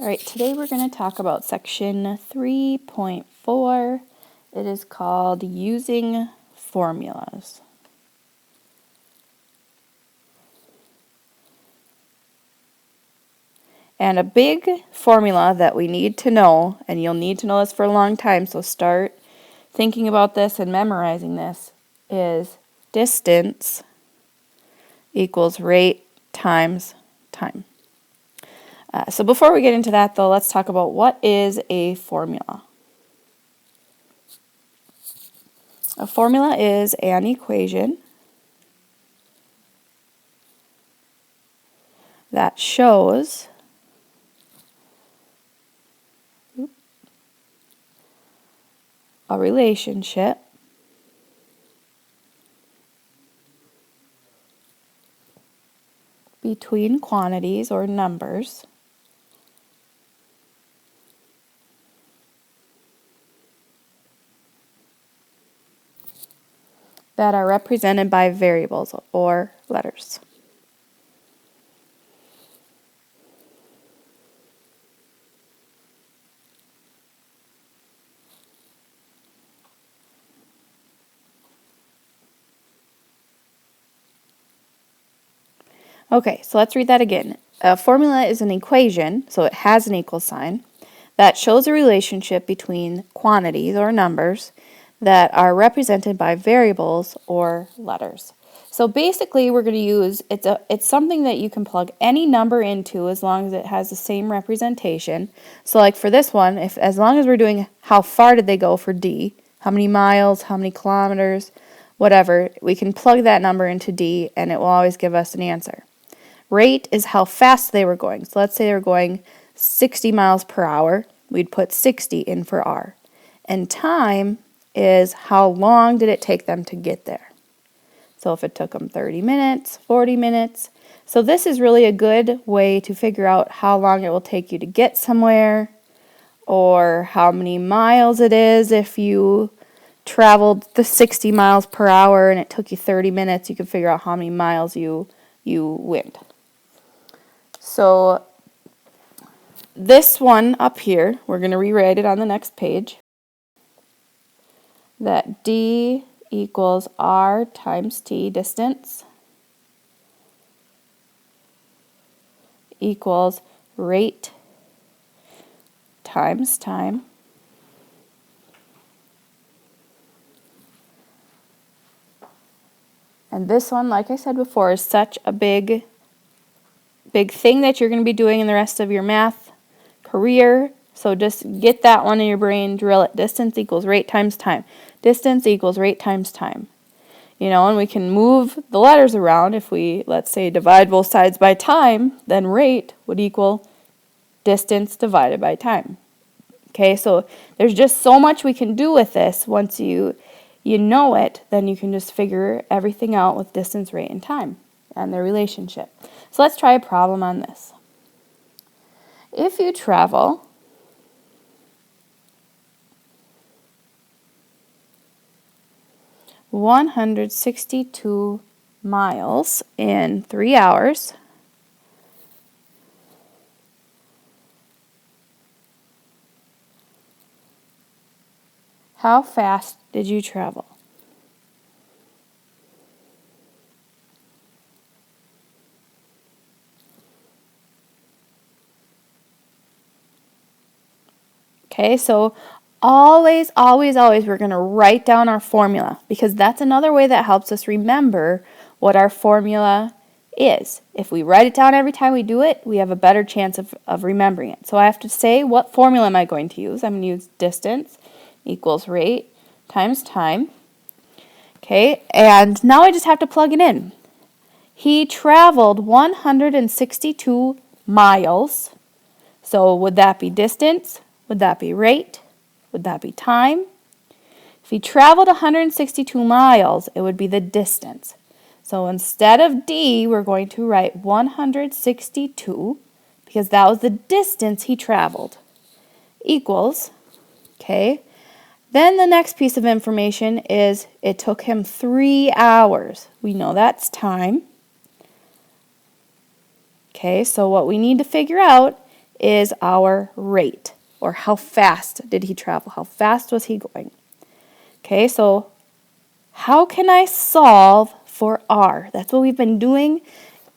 All right, today we're going to talk about section 3.4. It is called Using Formulas. And a big formula that we need to know, and you'll need to know this for a long time, so start thinking about this and memorizing this, is distance equals rate times time. So before we get into that, though, let's talk about what is a formula. A formula is an equation that shows a relationship between quantities or numbers that are represented by variables or letters. Okay, so let's read that again. A formula is an equation, so it has an equal sign, that shows a relationship between quantities or numbers that are represented by variables or letters. So basically we're going to use, it's something that you can plug any number into as long as it has the same representation. So like for this one, as long as we're doing how far did they go for D, how many miles, how many kilometers, whatever, we can plug that number into D and it will always give us an answer. Rate is how fast they were going. So let's say they were going 60 miles per hour. We'd put 60 in for R. And time is how long did it take them to get there. So if it took them 30 minutes, 40 minutes. So this is really a good way to figure out how long it will take you to get somewhere, or how many miles it is. If you traveled the 60 miles per hour and it took you 30 minutes, you can figure out how many miles you went. So this one up here, we're going to rewrite it on the next page, that D equals R times T, distance, equals rate times time, and this one, like I said before, is such a big thing that you're going to be doing in the rest of your math career. So just get that one in your brain, drill it. Distance equals rate times time. Distance equals rate times time. You know, and we can move the letters around. If we, let's say, divide both sides by time, then rate would equal distance divided by time. Okay, so there's just so much we can do with this. Once you know it, then you can just figure everything out with distance, rate, and time and their relationship. So let's try a problem on this. If you travel 162 miles in 3 hours, how fast did you travel? Okay, so always, always, always we're going to write down our formula, because that's another way that helps us remember what our formula is. If we write it down every time we do it, we have a better chance of remembering it. So I have to say, what formula am I going to use? I'm going to use distance equals rate times time. Okay, and now I just have to plug it in. He traveled 162 miles. So would that be distance? Would that be rate? Would that be time? If he traveled 162 miles, it would be the distance. So instead of D, we're going to write 162, because that was the distance he traveled, equals, okay. Then the next piece of information is it took him 3 hours. We know that's time. Okay, so what we need to figure out is our rate, or how fast did he travel? How fast was he going? Okay, so how can I solve for r? That's what we've been doing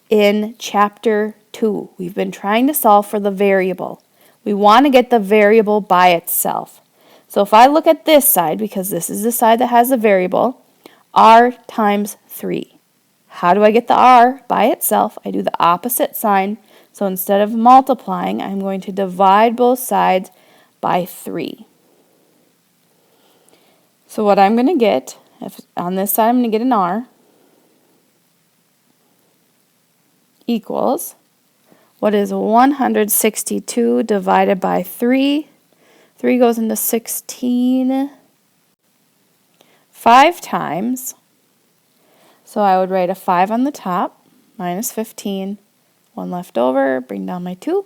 in chapter 2. We've been trying to solve for the variable. We want to get the variable by itself. So if I look at this side, because this is the side that has a variable, r times 3. How do I get the r by itself? I do the opposite sign. So instead of multiplying, I'm going to divide both sides by 3. So what I'm going to get, on this side I'm going to get an r, equals, what is 162 divided by 3? 3 goes into 16 5 times. So I would write a 5 on the top, minus 15, 1 left over, bring down my 2.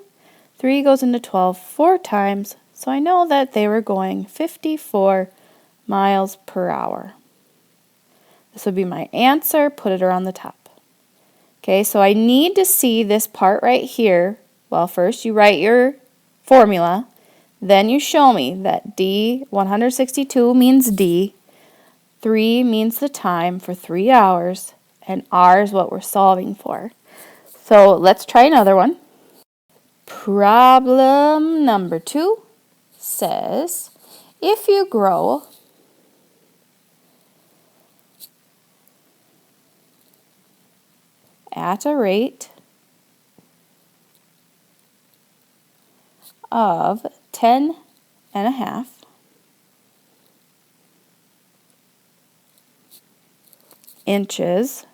3 goes into 12 4 times, so I know that they were going 54 miles per hour. This would be my answer, put it around the top. Okay, so I need to see this part right here. Well, first you write your formula, then you show me that D, 162 means D, 3 means the time for 3 hours, and R is what we're solving for. So let's try another one. Problem number 2 says, if you grow at a rate of 10.5 inches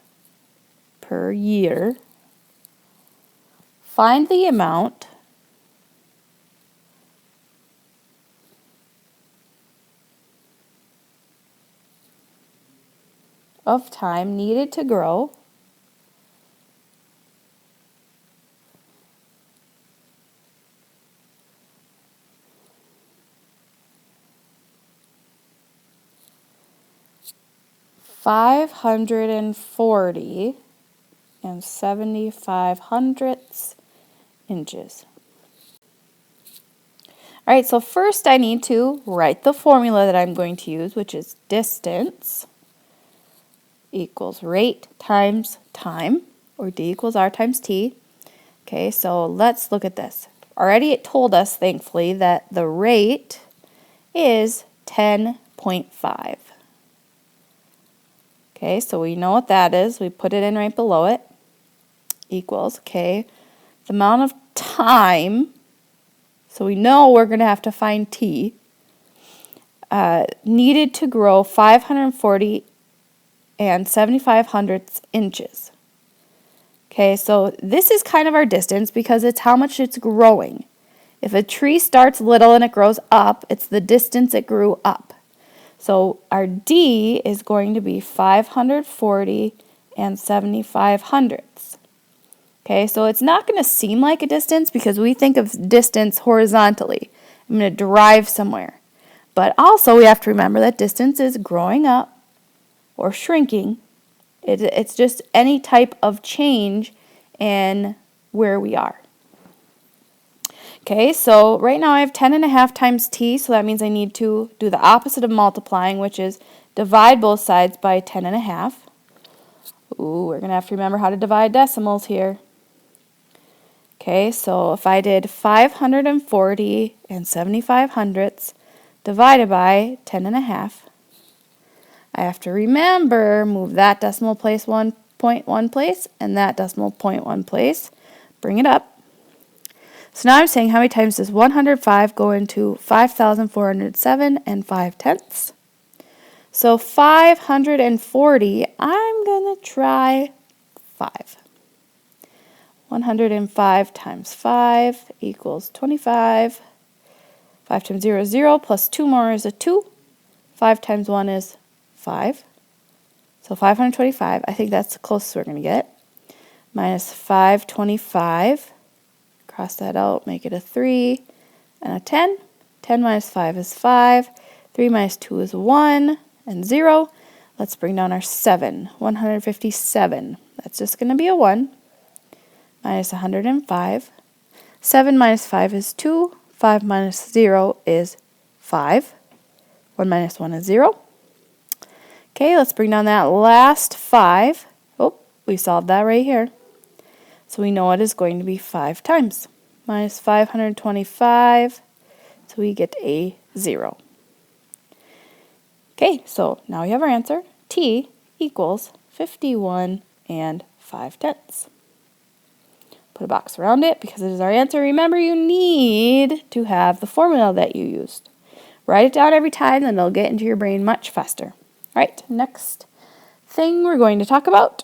per year, find the amount of time needed to grow (540.75 inches. All right, so first I need to write the formula that I'm going to use, which is distance equals rate times time, or D equals R times T. Okay, so let's look at this. Already it told us, thankfully, that the rate is 10.5. Okay, so we know what that is. We put it in right below it. Equals, okay, the amount of time, so we know we're going to have to find T, needed to grow 540.75 inches. Okay, so this is kind of our distance because it's how much it's growing. If a tree starts little and it grows up, it's the distance it grew up. So our D is going to be 540.75. Okay, so it's not going to seem like a distance because we think of distance horizontally. I'm going to drive somewhere. But also we have to remember that distance is growing up or shrinking. It's just any type of change in where we are. Okay, so right now I have 10.5 times T, so that means I need to do the opposite of multiplying, which is divide both sides by 10.5. Ooh, we're going to have to remember how to divide decimals here. Okay, so if I did 540.75 divided by 10.5, I have to remember, move that decimal place 1.1 place and that decimal point 1 place. Bring it up. So now I'm saying how many times does 105 go into 5,407 and 5/10? So 540, I'm going to try 5. 105 times 5 equals 25. 5 times 0 is 0, plus 2 more is a 2. 5 times 1 is 5. So 525, I think that's the closest we're going to get. Minus 525. Cross that out, make it a 3 and a 10. 10 minus 5 is 5. 3 minus 2 is 1 and 0. Let's bring down our 7. 157. That's just going to be a 1. Minus 105. 7 minus 5 is 2. 5 minus 0 is 5. 1 minus 1 is 0. Okay, let's bring down that last 5. Oh, we solved that right here. So we know it is going to be 5 times. Minus 525, so we get a 0. Okay, so now we have our answer. T equals 51 and 5/10. Put a box around it because it is our answer. Remember, you need to have the formula that you used. Write it down every time, then it'll get into your brain much faster. All right, next thing we're going to talk about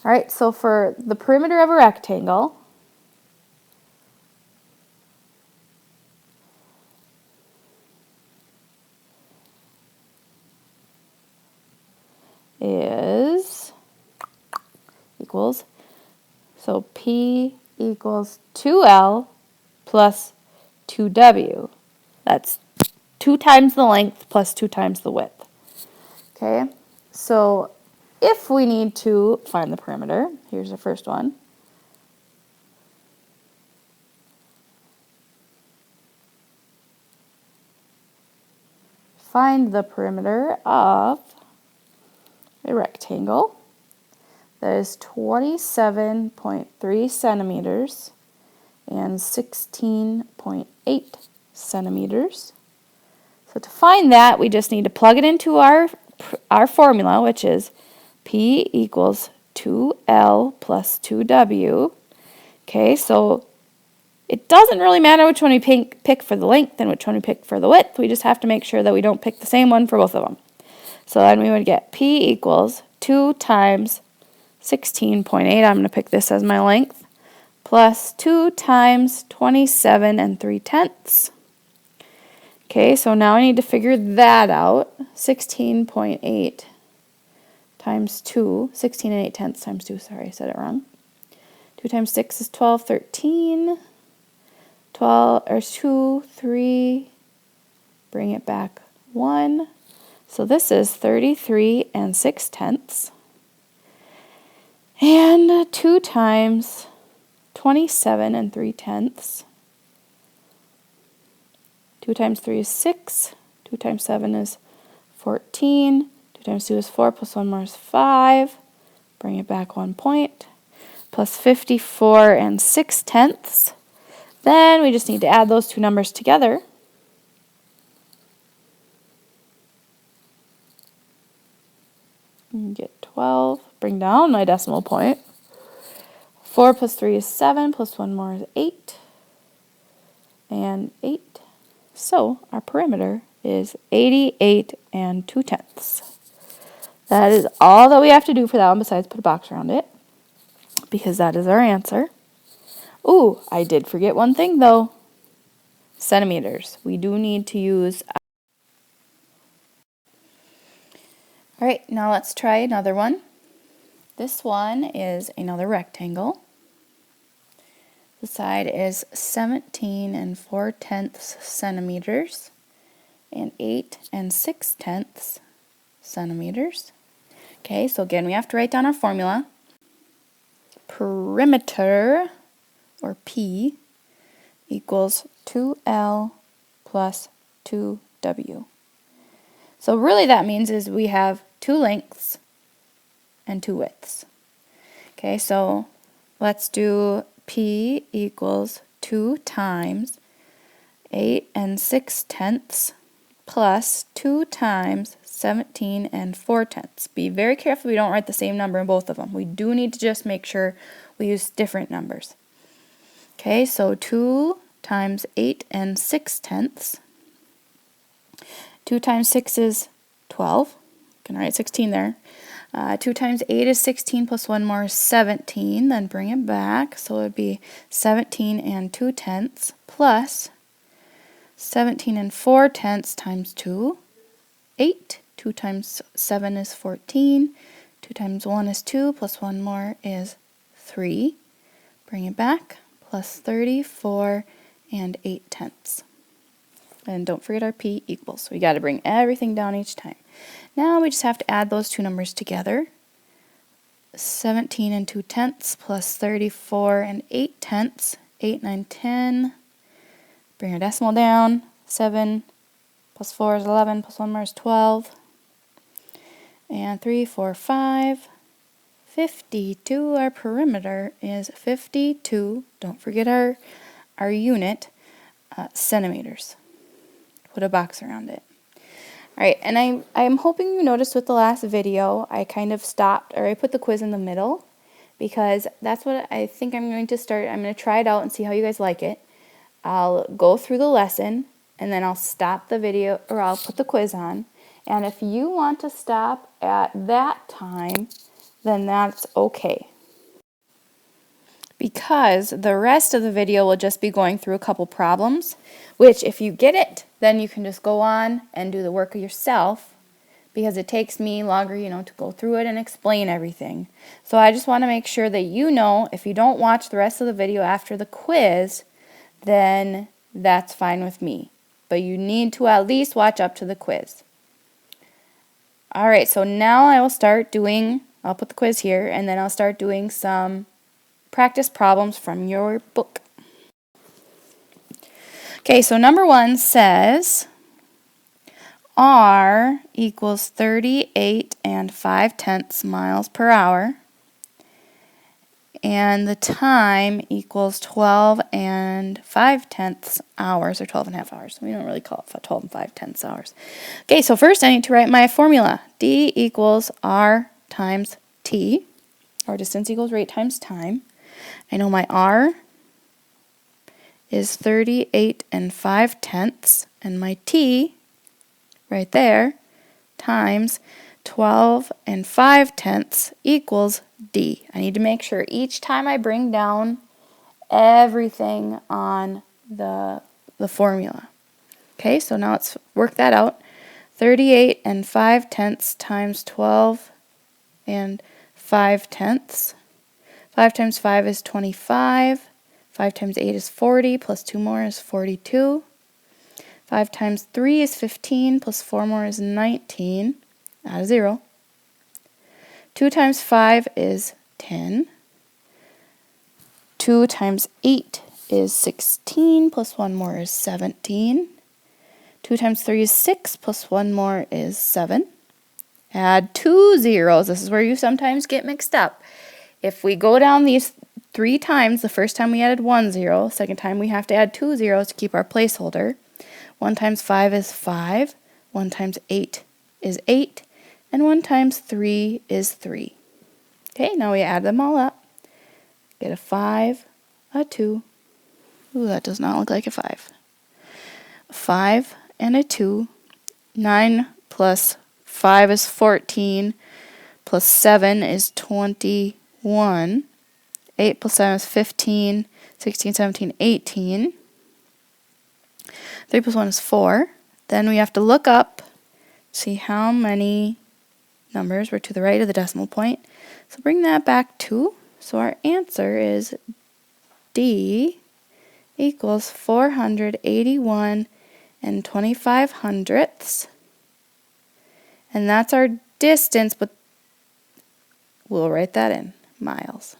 All right, so for the perimeter of a rectangle, is equals, so P equals 2L plus 2W. That's 2 times the length plus 2 times the width. Okay, so if we need to find the perimeter, here's the first one. Find the perimeter of a rectangle that is 27.3 centimeters and 16.8 centimeters. So to find that, we just need to plug it into our formula, which is P equals 2L plus 2W. Okay, so it doesn't really matter which one we pick for the length and which one we pick for the width. We just have to make sure that we don't pick the same one for both of them. So then we would get P equals 2 times 16.8. I'm going to pick this as my length. Plus 2 times 27 3/10. Okay, so now I need to figure that out. 16.8 times 2. 16 8/10 times 2. Sorry, I said it wrong. 2 times 6 is 12, 13. 12, or 2, 3. Bring it back 1. So this is 33 6/10. And 2 times 27 3/10. 2 times 3 is 6. 2 times 7 is 14. 2 times 2 is 4, plus 1 more is 5. Bring it back 1 point. Plus 54 6/10. Then we just need to add those two numbers together. And get 12. Bring down my decimal point. 4 plus 3 is 7, plus 1 more is 8. And 8. So our perimeter is 88 2/10. That is all that we have to do for that one besides put a box around it, because that is our answer. Ooh, I did forget one thing though. Centimeters. We do need to use. All right, now let's try another one. This one is another rectangle. The side is 17 4/10 centimeters and 8 6/10 centimeters. Okay, so again, we have to write down our formula. Perimeter, or P, equals 2L plus 2W. So really that means is we have 2 lengths and 2 widths. Okay, so let's do P equals 2 times 8 6/10 plus 2 times 17 4/10. Be very careful we don't write the same number in both of them. We do need to just make sure we use different numbers. Okay, so 2 times 8 6/10. 2 times 6 is 12. Can write 16 there. 2 times 8 is 16, plus 1 more is 17. Then bring it back. So it would be 17 2/10 plus 17 4/10 times 2, 8. 2 times 7 is 14. 2 times 1 is 2, plus 1 more is 3. Bring it back. Plus 34 8/10. And don't forget our P equals. So we got to bring everything down each time. Now we just have to add those two numbers together. 17 2/10 plus 34 8/10. 8, 9, 10. Bring our decimal down. 7 plus 4 is 11, plus 1 more is 12. And 3, 4, 5. 52. Our perimeter is 52. Don't forget our unit, centimeters. Put a box around it. Alright, and I'm hoping you noticed with the last video, I kind of stopped, or I put the quiz in the middle, because that's what I think I'm going to start. I'm going to try it out and see how you guys like it. I'll go through the lesson, and then I'll stop the video, or I'll put the quiz on. And if you want to stop at that time, then that's okay. because the rest of the video will just be going through a couple problems, which if you get it, then you can just go on and do the work yourself, because it takes me longer, to go through it and explain everything. So I just want to make sure that if you don't watch the rest of the video after the quiz, then that's fine with me. But you need to at least watch up to the quiz. Alright, so now I'll put the quiz here, and then I'll start doing some practice problems from your book. Okay, so number 1 says R equals 38 5/10 miles per hour, and the time equals 12 5/10 hours, or 12 and a half hours. We don't really call it 12 5/10 hours. Okay, so first I need to write my formula. D equals R times T, or distance equals rate times time. I know my R is 38 5/10, and my T right there times 12 5/10 equals D. I need to make sure each time I bring down everything on the formula. Okay, so now let's work that out. 38 5/10 times 12 5/10. 5 times 5 is 25. 5 times 8 is 40, plus 2 more is 42. 5 times 3 is 15, plus 4 more is 19. Add a 0. 2 times 5 is 10. 2 times 8 is 16, plus 1 more is 17. 2 times 3 is 6, plus 1 more is 7. Add 2 zeros. This is where you sometimes get mixed up. If we go down these 3 times, the first time we added 1 0, second time we have to add 2 zeros to keep our placeholder. 1 times 5 is 5, 1 times 8 is 8, and 1 times 3 is 3. Okay, now we add them all up. Get a 5, a 2. Ooh, that does not look like a 5. A 5 and a 2. 9 plus 5 is 14, plus 7 is 21. 8 plus 7 is 15, 16, 17, 18. 3 plus 1 is 4. Then we have to look up, see how many numbers were to the right of the decimal point. So bring that back 2. So our answer is D equals 481 25/100. And that's our distance, but we'll write that in miles.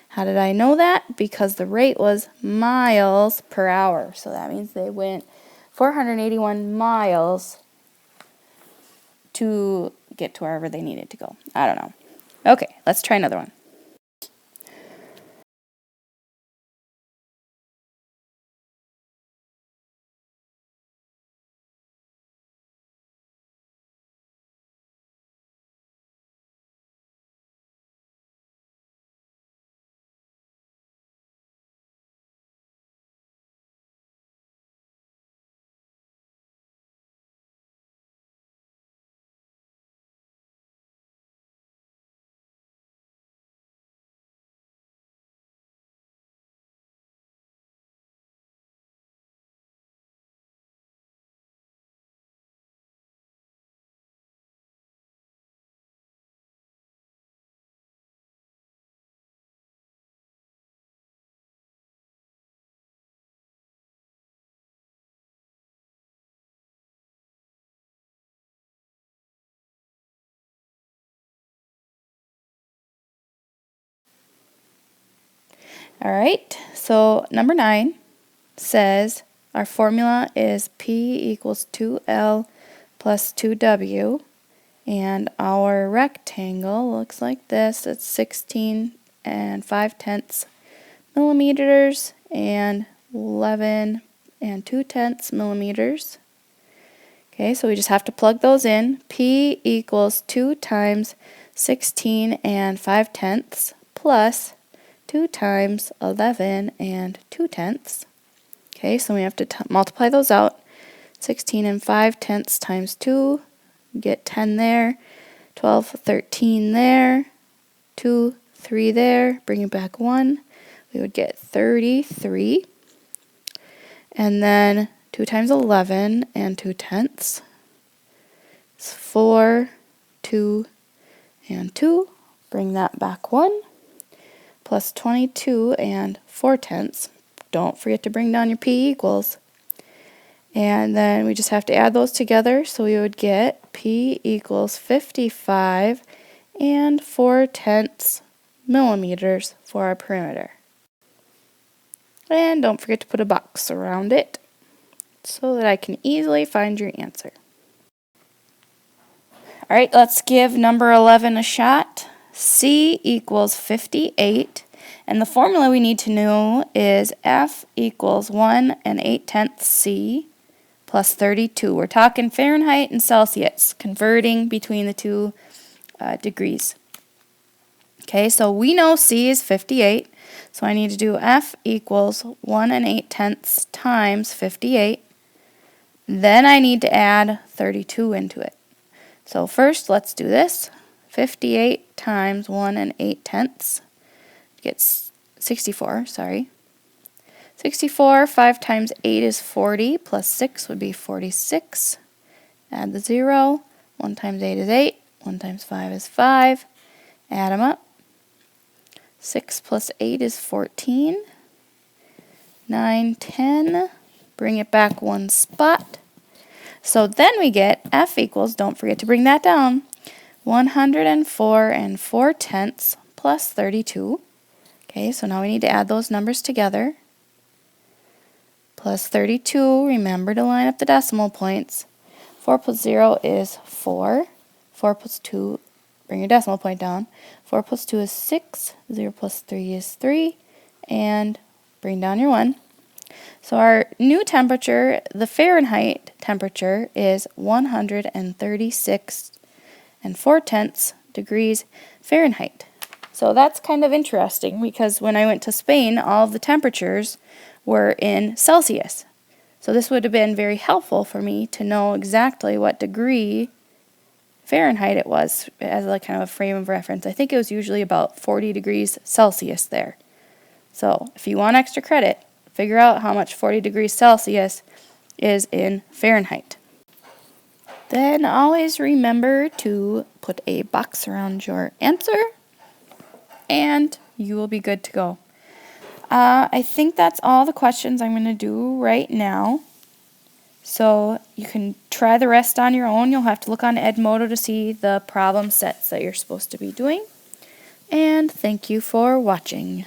How did I know that? Because the rate was miles per hour. So that means they went 481 miles to get to wherever they needed to go. I don't know. Okay, let's try another one. All right, so number 9 says our formula is P equals 2L plus 2W, and our rectangle looks like this. It's 16 5/10 millimeters and 11 2/10 millimeters. Okay, so we just have to plug those in. P equals 2 times 16 5/10 plus 2 times 11 2/10. Okay, so we have to multiply those out. 16 5/10 times 2, get 10 there, 12, 13 there, 2, 3 there, bring it back 1. We we would get 33. And then 2 times 11 and 2/10 is 4, 2, and 2. Bring that back 1. Plus 22 and 4/10. Don't forget to bring down your P equals. And then we just have to add those together. So we would get P equals 55 and 4/10 millimeters for our perimeter. And don't forget to put a box around it so that I can easily find your answer. All right, let's give number 11 a shot. C equals 58, and the formula we need to know is F equals 1 8/10 C plus 32. We're talking Fahrenheit and Celsius, converting between the two degrees. Okay, so we know C is 58, so I need to do F equals 1 8/10 times 58. Then I need to add 32 into it. So first, let's do this. 58 times 1 8/10 gets 64, 64, 5 times 8 is 40, plus 6 would be 46. Add the 0. 1 times 8 is 8. 1 times 5 is 5. Add them up. 6 plus 8 is 14. 9, 10. Bring it back 1 spot. So then we get F equals, don't forget to bring that down, 104 4/10 plus 32. Okay, so now we need to add those numbers together. Plus 32, remember to line up the decimal points. 4 plus 0 is 4. 4 plus 2, bring your decimal point down. 4 plus 2 is 6. 0 plus 3 is 3. And bring down your 1. So our new temperature, the Fahrenheit temperature, is 136 4/10 degrees Fahrenheit. So that's kind of interesting because when I went to Spain, all of the temperatures were in Celsius. So this would have been very helpful for me to know exactly what degree Fahrenheit it was as like kind of a frame of reference. I think it was usually about 40 degrees Celsius there. So if you want extra credit, figure out how much 40 degrees Celsius is in Fahrenheit. Then always remember to put a box around your answer and you will be good to go. I think that's all the questions I'm going to do right now. So you can try the rest on your own. You'll have to look on Edmodo to see the problem sets that you're supposed to be doing. And thank you for watching.